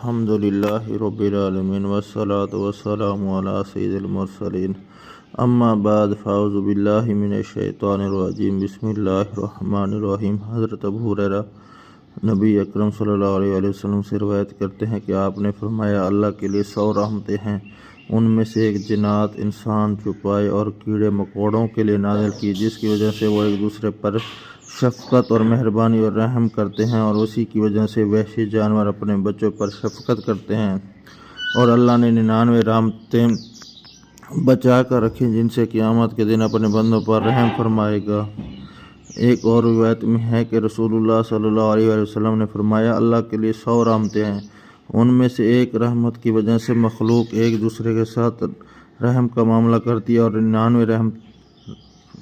الحمدللہ رب العالمین والصلاة والسلام علی سید المرسلین اما بعد فاعوذ باللہ من الشیطان الرجیم بسم اللہ الرحمن الرحیم۔ حضرت ابو ہریرہ نبی اکرم صلی اللہ علیہ وسلم سے روایت کرتے ہیں کہ آپ نے فرمایا، اللہ کے لیے 100 رحمتیں ہیں، ان میں سے ایک جنات، انسان، چوپائے اور کیڑے مکوڑوں کے لیے نازل کی، جس کی وجہ سے وہ ایک دوسرے پر شفقت اور مہربانی اور رحم کرتے ہیں، اور اسی کی وجہ سے وحشی جانور اپنے بچوں پر شفقت کرتے ہیں، اور اللہ نے 99 رحمتیں بچا کر رکھی جن سے قیامت کے دن اپنے بندوں پر رحم فرمائے گا۔ ایک اور روایت میں ہے کہ رسول اللہ صلی اللہ علیہ وسلم نے فرمایا، اللہ کے لیے 100 رحمتیں ہیں، ان میں سے ایک رحمت کی وجہ سے مخلوق ایک دوسرے کے ساتھ رحم کا معاملہ کرتی ہے، اور 99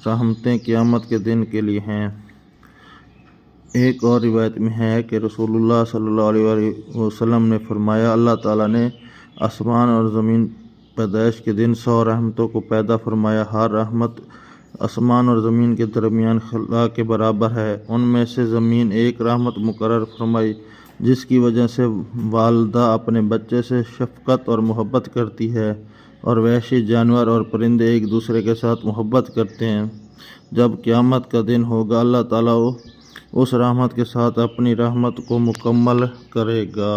رحمتیں قیامت کے دن کے لیے ہیں۔ ایک اور روایت میں ہے کہ رسول اللہ صلی اللہ علیہ وسلم نے فرمایا، اللہ تعالیٰ نے آسمان اور زمین پیدائش کے دن 100 رحمتوں کو پیدا فرمایا، ہر رحمت آسمان اور زمین کے درمیان خلا کے برابر ہے۔ ان میں سے زمین ایک رحمت مقرر فرمائی، جس کی وجہ سے والدہ اپنے بچے سے شفقت اور محبت کرتی ہے، اور وحشی جانور اور پرندے ایک دوسرے کے ساتھ محبت کرتے ہیں۔ جب قیامت کا دن ہوگا، اللہ تعالیٰ اس رحمت کے ساتھ اپنی رحمت کو مکمل کرے گا۔